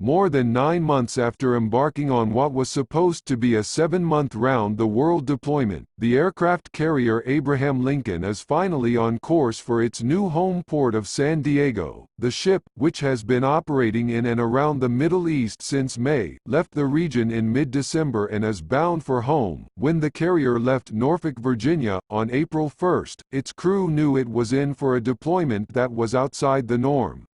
More than 9 months after embarking on what was supposed to be a 7-month round-the-world deployment, the aircraft carrier Abraham Lincoln is finally on course for its new home port of San Diego. The ship, which has been operating in and around the Middle East since May, left the region in mid-December and is bound for home. When the carrier left Norfolk, Virginia, on April 1, its crew knew it was in for a deployment that was outside the norm.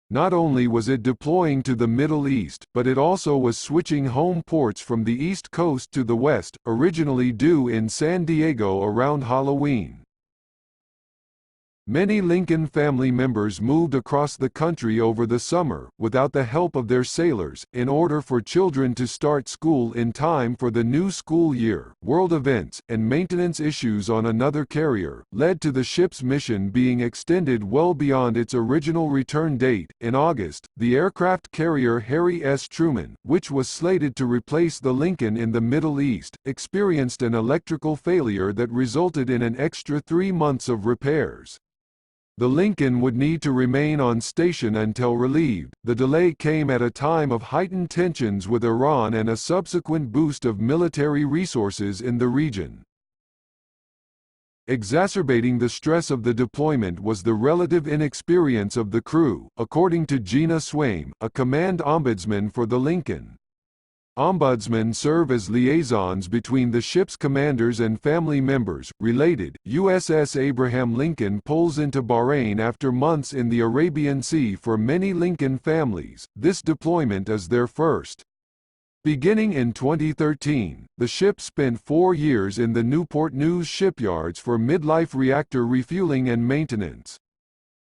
Not only was it deploying to the Middle East, but it also was switching home ports from the East Coast to the West, originally due in San Diego around Halloween. Many Lincoln family members moved across the country over the summer, without the help of their sailors, in order for children to start school in time for the new school year. World events, and maintenance issues on another carrier, led to the ship's mission being extended well beyond its original return date. In August, the aircraft carrier Harry S. Truman, which was slated to replace the Lincoln in the Middle East, experienced an electrical failure that resulted in an extra 3 months of repairs. The Lincoln would need to remain on station until relieved. The delay came at a time of heightened tensions with Iran and a subsequent boost of military resources in the region. Exacerbating the stress of the deployment was the relative inexperience of the crew, according to Gina Swaim, a command ombudsman for the Lincoln. Ombudsmen serve as liaisons between the ship's commanders and family members. Related, USS Abraham Lincoln pulls into Bahrain after months in the Arabian Sea. For many Lincoln families, this deployment is their first. Beginning in 2013, the ship spent 4 years in the Newport News shipyards for midlife reactor refueling and maintenance.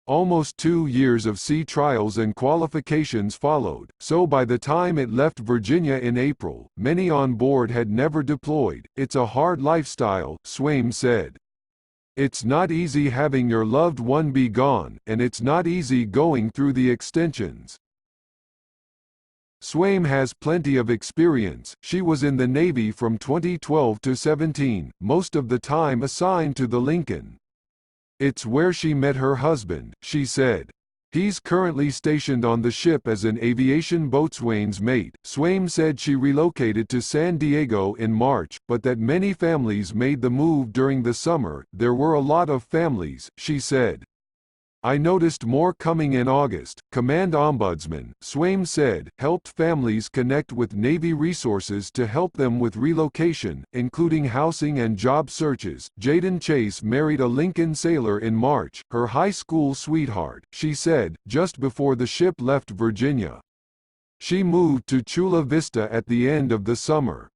Almost 2 years of sea trials and qualifications followed, so by the time it left Virginia in April, many on board had never deployed. "It's a hard lifestyle," Swaim said. "It's not easy having your loved one be gone, and it's not easy going through the extensions." Swaim has plenty of experience. She was in the Navy from 2012 to 17, most of the time assigned to the Lincoln. "It's where she met her husband," she said. "He's currently stationed on the ship as an aviation boatswain's mate." Swaim said she relocated to San Diego in March, but that many families made the move during the summer. "There were a lot of families," she said. "I noticed more coming in August." Command Ombudsman, Swaim said, helped families connect with Navy resources to help them with relocation, including housing and job searches. Jaden Chase married a Lincoln sailor in March, her high school sweetheart, she said, just before the ship left Virginia. She moved to Chula Vista at the end of the summer.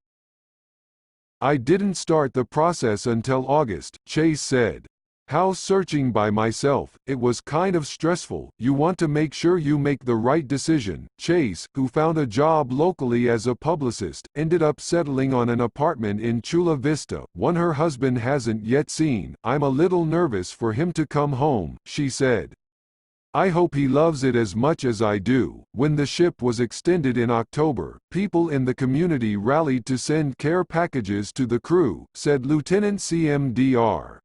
"I didn't start the process until August," Chase said. "House searching by myself, it was kind of stressful. You want to make sure you make the right decision." Chase, who found a job locally as a publicist, ended up settling on an apartment in Chula Vista, one her husband hasn't yet seen. "I'm a little nervous for him to come home," she said. "I hope he loves it as much as I do." When the ship was extended in October, people in the community rallied to send care packages to the crew, said Lieutenant CMDR.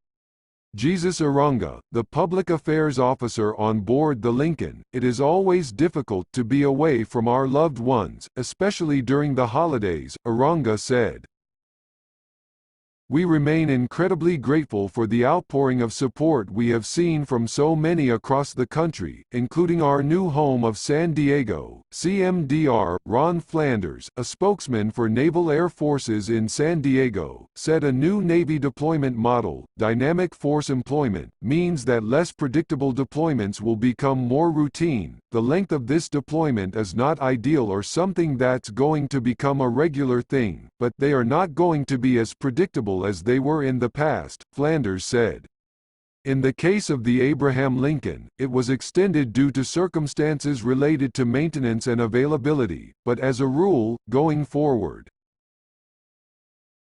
Jesus Arunga, the public affairs officer on board the Lincoln. "It is always difficult to be away from our loved ones, especially during the holidays," Arunga said. "We remain incredibly grateful for the outpouring of support we have seen from so many across the country, including our new home of San Diego." CMDR, Ron Flanders, a spokesman for Naval Air Forces in San Diego, said a new Navy deployment model, dynamic force employment, means that less predictable deployments will become more routine. "The length of this deployment is not ideal or something that's going to become a regular thing, but they are not going to be as predictable as they were in the past," Flanders said. In the case of the Abraham Lincoln, it was extended due to circumstances related to maintenance and availability, but as a rule, going forward,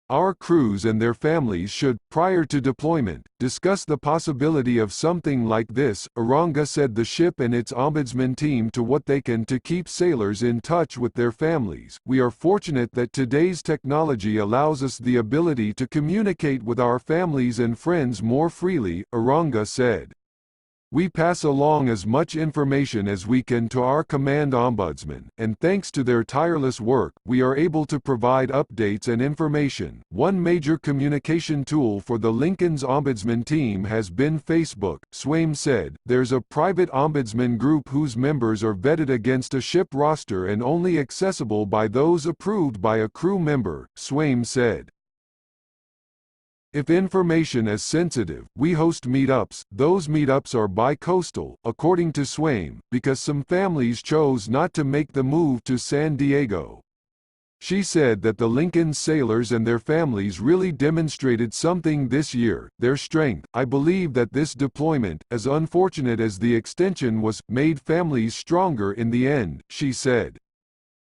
"Our crews and their families should, prior to deployment, discuss the possibility of something like this." Arunga said the ship and its ombudsman team do what they can to keep sailors in touch with their families. "We are fortunate that today's technology allows us the ability to communicate with our families and friends more freely," Arunga said. We pass along as much information as we can to our command ombudsman, and thanks to their tireless work, we are able to provide updates and information. One major communication tool for the Lincoln's ombudsman team has been Facebook, Swaim said. There's a private ombudsman group whose members are vetted against a ship roster and only accessible by those approved by a crew member, Swaim said. If information is sensitive, we host meetups. Those meetups are bi-coastal, according to Swaim, because some families chose not to make the move to San Diego. She said that the Lincoln sailors and their families really demonstrated something this year, their strength. I believe that this deployment, as unfortunate as the extension was, made families stronger in the end, she said.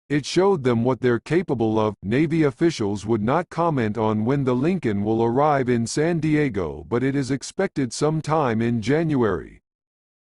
It showed them what they're capable of. Navy officials would not comment on when the Lincoln will arrive in San Diego, but it is expected sometime in January.